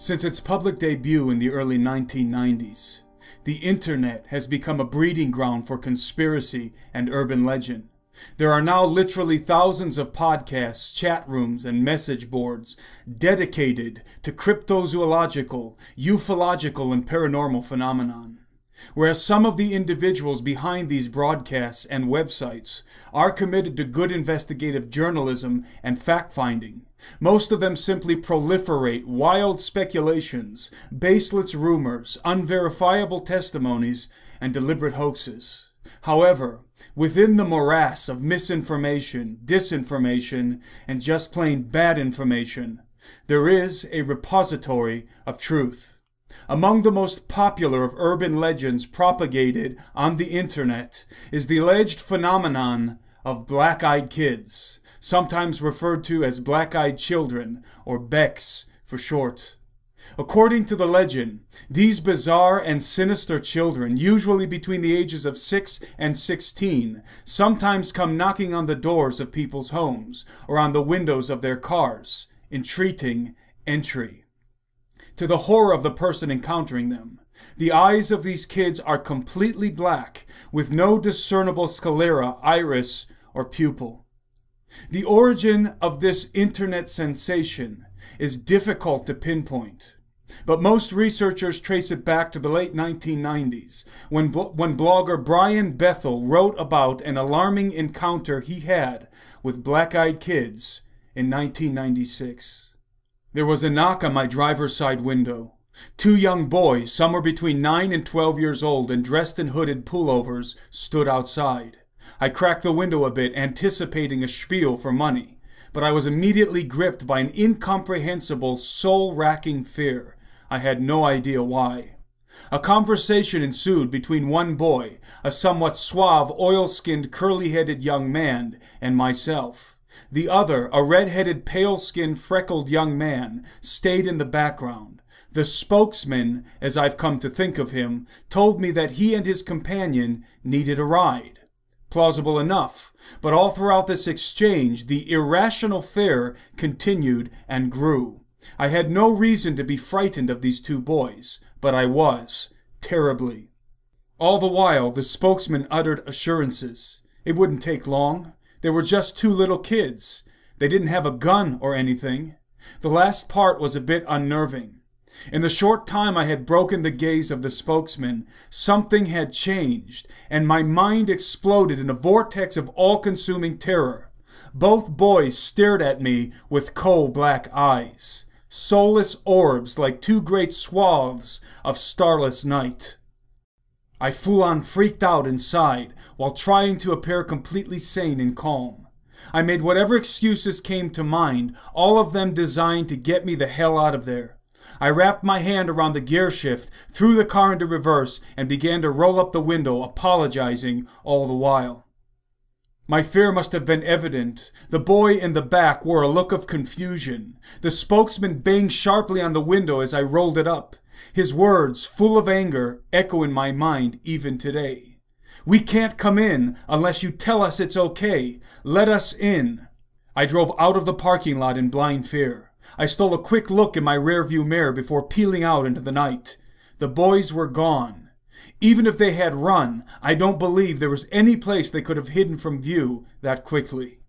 Since its public debut in the early 1990s, the internet has become a breeding ground for conspiracy and urban legend. There are now literally thousands of podcasts, chat rooms, and message boards dedicated to cryptozoological, ufological, and paranormal phenomenon. Whereas some of the individuals behind these broadcasts and websites are committed to good investigative journalism and fact-finding, most of them simply proliferate wild speculations, baseless rumors, unverifiable testimonies, and deliberate hoaxes. However, within the morass of misinformation, disinformation, and just plain bad information, there is a repository of truth. Among the most popular of urban legends propagated on the internet is the alleged phenomenon of black-eyed kids, sometimes referred to as black-eyed children, or BECs for short. According to the legend, these bizarre and sinister children, usually between the ages of 6 and 16, sometimes come knocking on the doors of people's homes or on the windows of their cars, entreating entry. To the horror of the person encountering them, the eyes of these kids are completely black, with no discernible sclera, iris, or pupil. The origin of this internet sensation is difficult to pinpoint, but most researchers trace it back to the late 1990s, when blogger Brian Bethel wrote about an alarming encounter he had with black-eyed kids in 1996. There was a knock on my driver's side window. Two young boys, somewhere between 9 and 12 years old and dressed in hooded pullovers, stood outside. I cracked the window a bit, anticipating a spiel for money, but I was immediately gripped by an incomprehensible, soul-racking fear. I had no idea why. A conversation ensued between one boy, a somewhat suave, oil-skinned, curly-headed young man, and myself. The other, a red-headed, pale-skinned, freckled young man, stayed in the background. The spokesman, as I've come to think of him, told me that he and his companion needed a ride. Plausible enough, but all throughout this exchange, the irrational fear continued and grew. I had no reason to be frightened of these two boys, but I was, terribly. All the while, the spokesman uttered assurances. It wouldn't take long. They were just two little kids. They didn't have a gun or anything. The last part was a bit unnerving. In the short time I had broken the gaze of the spokesman, something had changed, and my mind exploded in a vortex of all-consuming terror. Both boys stared at me with coal-black eyes, soulless orbs like two great swaths of starless night. I full-on freaked out inside while trying to appear completely sane and calm. I made whatever excuses came to mind, all of them designed to get me the hell out of there. I wrapped my hand around the gear shift, threw the car into reverse, and began to roll up the window, apologizing all the while. My fear must have been evident. The boy in the back wore a look of confusion. The spokesman banged sharply on the window as I rolled it up. His words, full of anger, echo in my mind even today. "We can't come in unless you tell us it's okay. Let us in." I drove out of the parking lot in blind fear. I stole a quick look in my rearview mirror before peeling out into the night. The boys were gone. Even if they had run, I don't believe there was any place they could have hidden from view that quickly.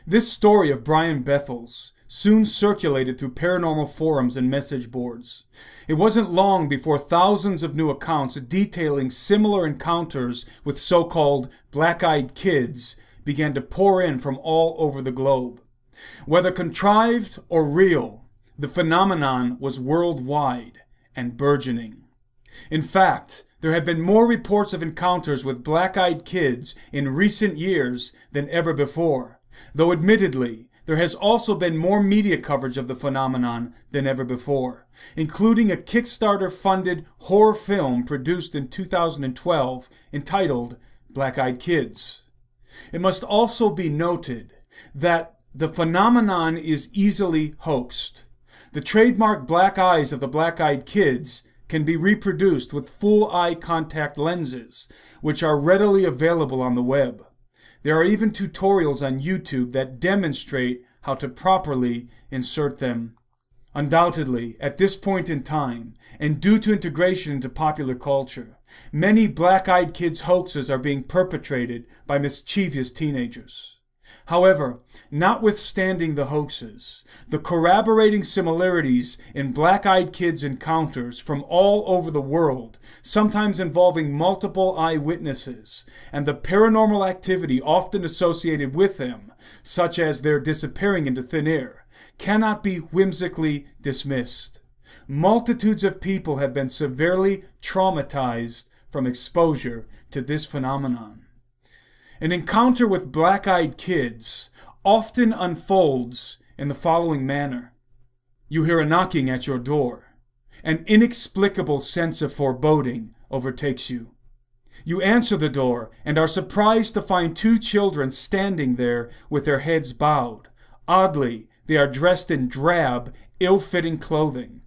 This story of Brian Bethel's soon circulated through paranormal forums and message boards. It wasn't long before thousands of new accounts detailing similar encounters with so-called black-eyed kids began to pour in from all over the globe. Whether contrived or real, the phenomenon was worldwide and burgeoning. In fact, there have been more reports of encounters with black-eyed kids in recent years than ever before, though admittedly, there has also been more media coverage of the phenomenon than ever before, including a Kickstarter-funded horror film produced in 2012 entitled Black-Eyed Kids. It must also be noted that the phenomenon is easily hoaxed. The trademark black eyes of the black-eyed kids can be reproduced with full eye contact lenses, which are readily available on the web. There are even tutorials on YouTube that demonstrate how to properly insert them. Undoubtedly, at this point in time, and due to integration into popular culture, many black-eyed kids hoaxes are being perpetrated by mischievous teenagers. However, notwithstanding the hoaxes, the corroborating similarities in black-eyed kids encounters from all over the world, sometimes involving multiple eyewitnesses, and the paranormal activity often associated with them, such as their disappearing into thin air, cannot be whimsically dismissed. Multitudes of people have been severely traumatized from exposure to this phenomenon. An encounter with black-eyed kids often unfolds in the following manner. You hear a knocking at your door. An inexplicable sense of foreboding overtakes you. You answer the door and are surprised to find two children standing there with their heads bowed. Oddly, they are dressed in drab, ill-fitting clothing.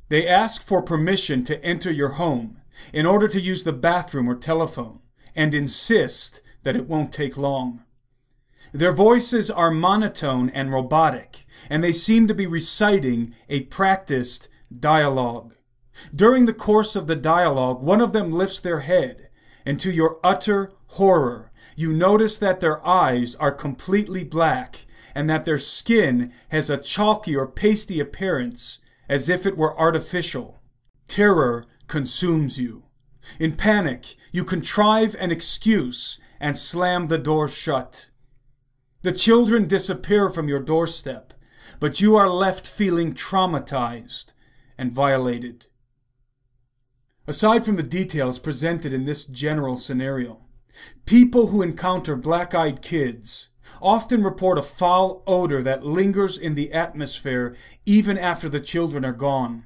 They ask for permission to enter your home in order to use the bathroom or telephone, and insist that it won't take long. Their voices are monotone and robotic, and they seem to be reciting a practiced dialogue. During the course of the dialogue, one of them lifts their head, and to your utter horror, you notice that their eyes are completely black, and that their skin has a chalky or pasty appearance, as if it were artificial. Terror consumes you. In panic, you contrive an excuse and slam the door shut. The children disappear from your doorstep, but you are left feeling traumatized and violated. Aside from the details presented in this general scenario, people who encounter black-eyed kids often report a foul odor that lingers in the atmosphere even after the children are gone.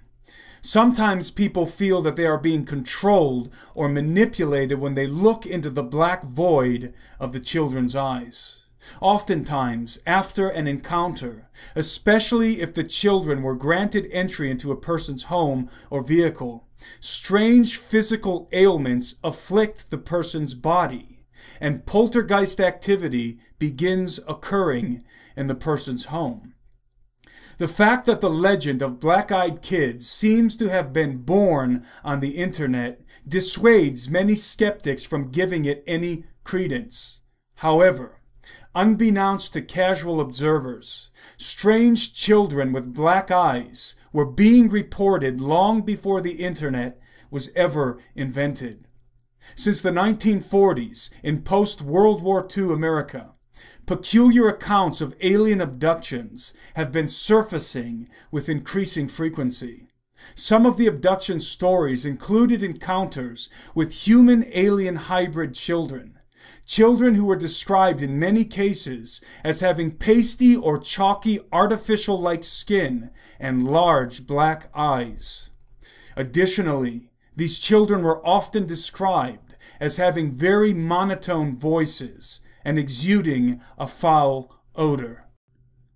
Sometimes people feel that they are being controlled or manipulated when they look into the black void of the children's eyes. Oftentimes, after an encounter, especially if the children were granted entry into a person's home or vehicle, strange physical ailments afflict the person's body, and poltergeist activity begins occurring in the person's home. The fact that the legend of black-eyed kids seems to have been born on the internet dissuades many skeptics from giving it any credence. However, unbeknownst to casual observers, strange children with black eyes were being reported long before the internet was ever invented. Since the 1940s, in post-World War II America, peculiar accounts of alien abductions have been surfacing with increasing frequency. Some of the abduction stories included encounters with human-alien hybrid children, children who were described in many cases as having pasty or chalky artificial-like skin and large black eyes. Additionally, these children were often described as having very monotone voices and exuding a foul odor.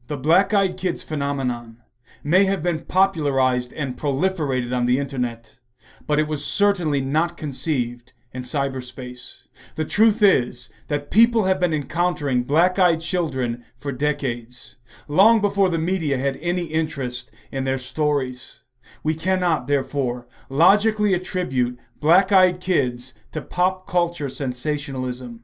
The black-eyed kids phenomenon may have been popularized and proliferated on the internet, but it was certainly not conceived in cyberspace. The truth is that people have been encountering black-eyed children for decades, long before the media had any interest in their stories. We cannot, therefore, logically attribute black-eyed kids to pop culture sensationalism.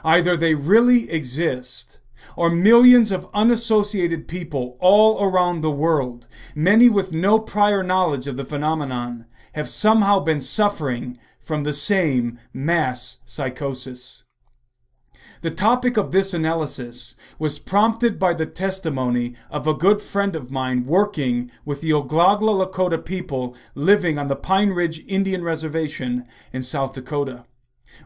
Either they really exist, or millions of unassociated people all around the world, many with no prior knowledge of the phenomenon, have somehow been suffering from the same mass psychosis. The topic of this analysis was prompted by the testimony of a good friend of mine working with the Oglala Lakota people living on the Pine Ridge Indian Reservation in South Dakota.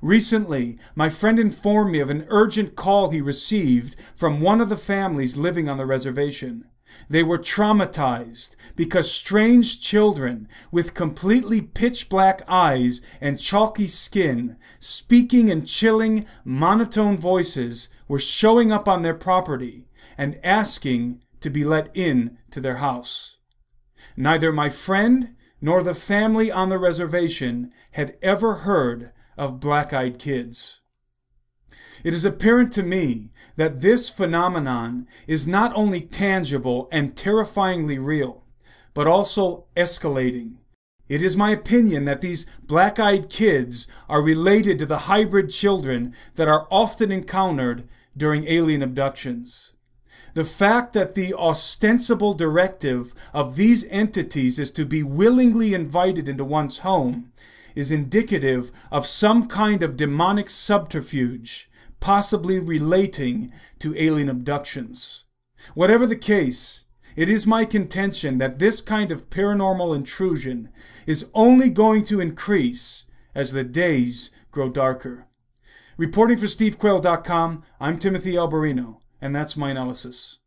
Recently, my friend informed me of an urgent call he received from one of the families living on the reservation. They were traumatized because strange children with completely pitch-black eyes and chalky skin, speaking in chilling, monotone voices, were showing up on their property and asking to be let in to their house. Neither my friend nor the family on the reservation had ever heard of black-eyed kids. It is apparent to me that this phenomenon is not only tangible and terrifyingly real, but also escalating. It is my opinion that these black-eyed kids are related to the hybrid children that are often encountered during alien abductions. The fact that the ostensible directive of these entities is to be willingly invited into one's home is indicative of some kind of demonic subterfuge, possibly relating to alien abductions. Whatever the case, it is my contention that this kind of paranormal intrusion is only going to increase as the days grow darker. Reporting for SteveQuayle.com, I'm Timothy Alberino, and that's my analysis.